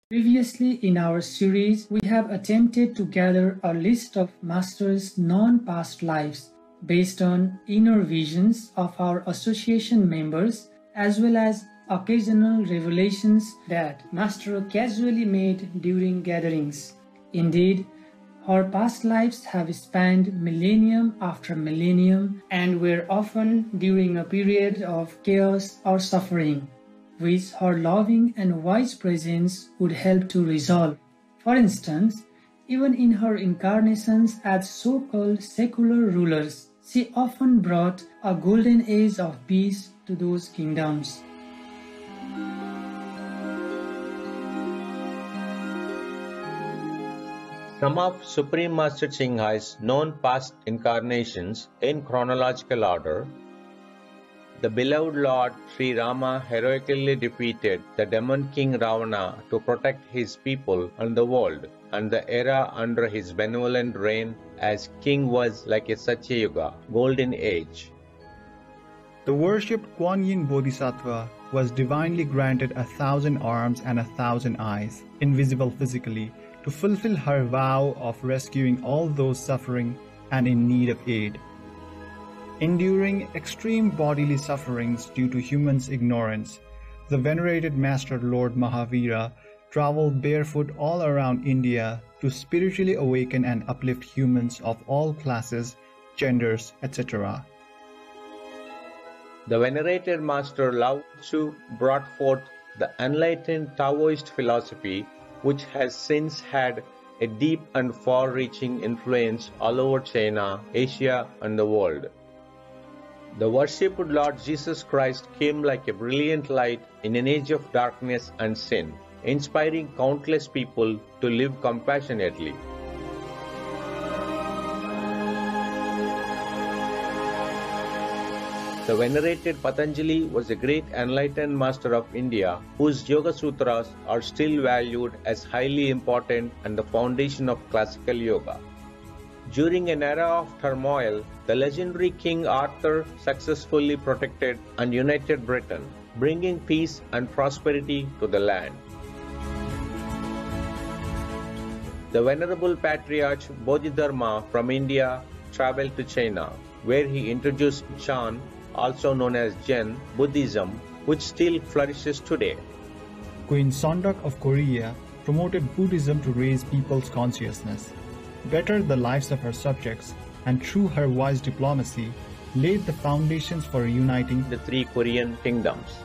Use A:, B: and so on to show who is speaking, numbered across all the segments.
A: Previously in our series, we have attempted to gather a list of Master's non-past lives based on inner visions of our association members as well as occasional revelations that Master casually made during gatherings. Indeed, her past lives have spanned millennium after millennium and were often during a period of chaos or suffering, which her loving and wise presence would help to resolve. For instance, even in her incarnations as so-called secular rulers, she often brought a golden age of peace to those kingdoms.
B: Some of Supreme Master Ching Hai's known past incarnations in chronological order. The beloved Lord Sri Rama heroically defeated the demon king Ravana to protect his people and the world, and the era under his benevolent reign as king was like a Satyayuga, golden age.
C: The worshipped Kuan Yin Bodhisattva was divinely granted 1,000 arms and 1,000 eyes, invisible physically, to fulfill her vow of rescuing all those suffering and in need of aid. Enduring extreme bodily sufferings due to humans' ignorance, the venerated Master Lord Mahavira traveled barefoot all around India to spiritually awaken and uplift humans of all classes, genders, etc.
B: The venerated Master Lao Tzu brought forth the enlightened Taoist philosophy, which has since had a deep and far-reaching influence all over China, Asia, and the world. The worshipped Lord Jesus Christ came like a brilliant light in an age of darkness and sin, inspiring countless people to live compassionately. The venerated Patanjali was a great enlightened master of India, whose Yoga Sutras are still valued as highly important and the foundation of classical yoga. During an era of turmoil, the legendary King Arthur successfully protected and united Britain, bringing peace and prosperity to the land. The Venerable Patriarch Bodhidharma from India traveled to China, where he introduced Chan, also known as Zen Buddhism, which still flourishes today.
C: Queen Sondak of Korea promoted Buddhism to raise people's consciousness, better the lives of her subjects, and through her wise diplomacy, laid the foundations for uniting
B: the three Korean kingdoms.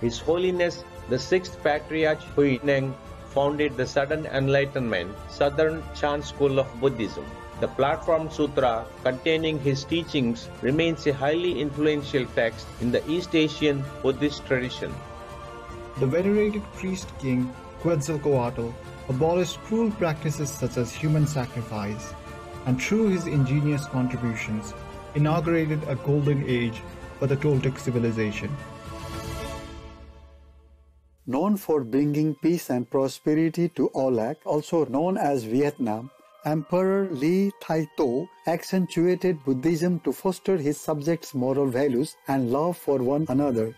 B: His Holiness the Sixth Patriarch Huineng founded the Sudden Enlightenment Southern Chan School of Buddhism. The Platform Sutra containing his teachings remains a highly influential text in the East Asian Buddhist tradition.
C: The venerated priest king Quetzalcoatl abolished cruel practices such as human sacrifice, and through his ingenious contributions, inaugurated a golden age for the Toltec civilization.
D: Known for bringing peace and prosperity to Olac, also known as Vietnam, Emperor Li Taitou accentuated Buddhism to foster his subjects' moral values and love for one another.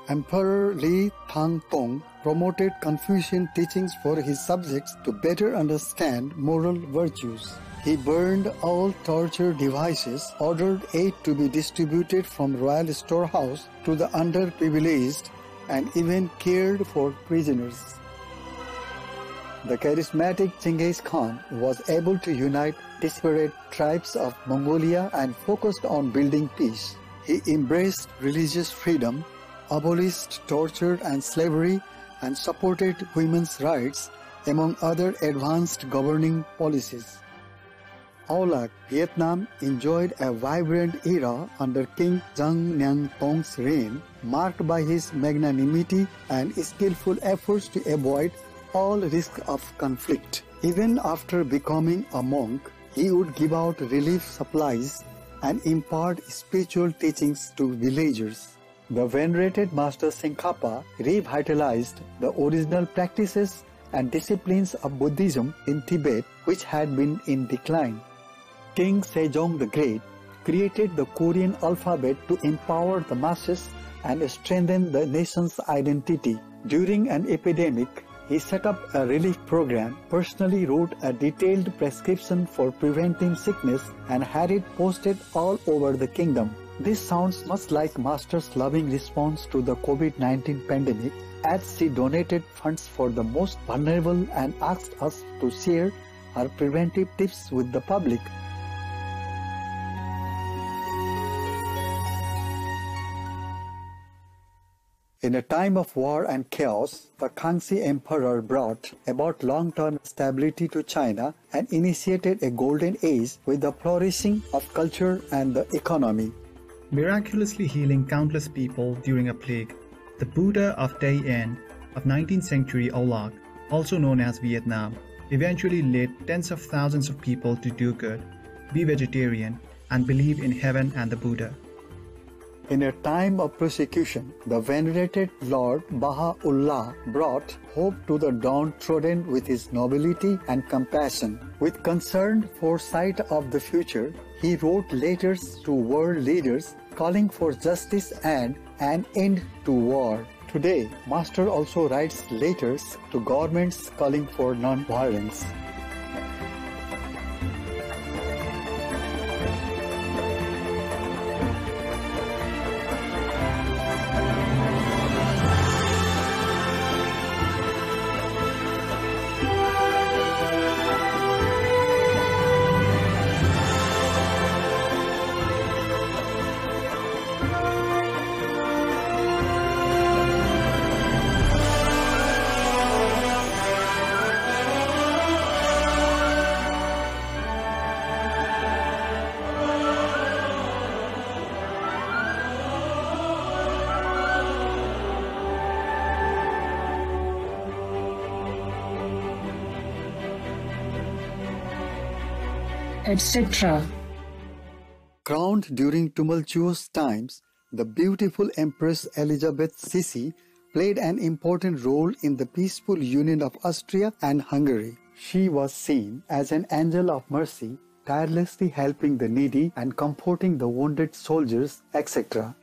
D: Emperor Li Tangtong promoted Confucian teachings for his subjects to better understand moral virtues. He burned all torture devices, ordered aid to be distributed from royal storehouse to the underprivileged, and even cared for prisoners. The charismatic Genghis Khan was able to unite disparate tribes of Mongolia and focused on building peace. He embraced religious freedom, abolished torture and slavery, and supported women's rights, among other advanced governing policies. Olac, Vietnam enjoyed a vibrant era under King Zhang Nang Tong's reign, marked by his magnanimity and skillful efforts to avoid all risk of conflict. Even after becoming a monk, he would give out relief supplies and impart spiritual teachings to villagers. The venerated Master Tsongkhapa revitalized the original practices and disciplines of Buddhism in Tibet, which had been in decline. King Sejong the Great created the Korean alphabet to empower the masses and strengthen the nation's identity. During an epidemic, he set up a relief program, personally wrote a detailed prescription for preventing sickness, and had it posted all over the kingdom. This sounds much like Master's loving response to the COVID-19 pandemic, as she donated funds for the most vulnerable and asked us to share her preventive tips with the public. In a time of war and chaos, the Kangxi Emperor brought about long-term stability to China and initiated a golden age with the flourishing of culture and the economy.
C: Miraculously healing countless people during a plague, the Buddha of Day End of 19th century Olak, also known as Vietnam, eventually led tens of thousands of people to do good, be vegetarian, and believe in heaven and the Buddha.
D: In a time of persecution, the venerated Lord Baha'u'llah brought hope to the downtrodden with his nobility and compassion. With concerned foresight of the future, he wrote letters to world leaders calling for justice and an end to war. Today, Master also writes letters to governments calling for non-violence.
A: etc.
D: Crowned during tumultuous times, the beautiful Empress Elizabeth Sisi played an important role in the peaceful union of Austria and Hungary. She was seen as an angel of mercy, tirelessly helping the needy and comforting the wounded soldiers, etc.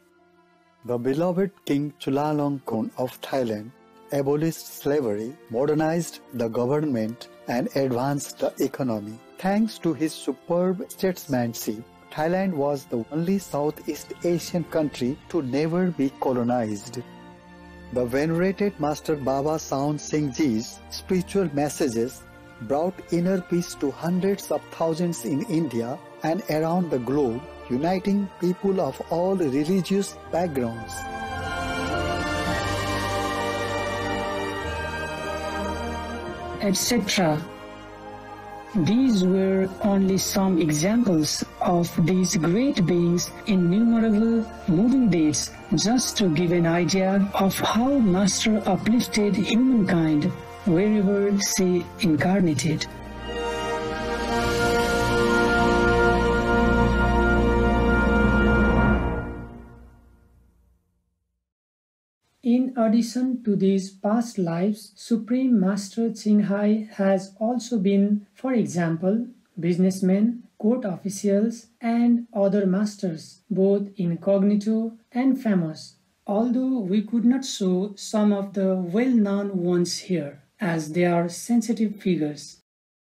D: The beloved King Chulalongkorn of Thailand abolished slavery, modernized the government, and advanced the economy. Thanks to his superb statesmanship, Thailand was the only Southeast Asian country to never be colonized. The venerated Master Baba Sawan Singh Ji's spiritual messages brought inner peace to hundreds of thousands in India and around the globe, uniting people of all religious backgrounds.
A: etc. These were only some examples of these great beings' innumerable moving deeds, just to give an idea of how Master uplifted humankind wherever she incarnated. In addition to these past lives, Supreme Master Ching Hai has also been, for example, businessmen, court officials, and other masters, both incognito and famous, although we could not show some of the well-known ones here, as they are sensitive figures.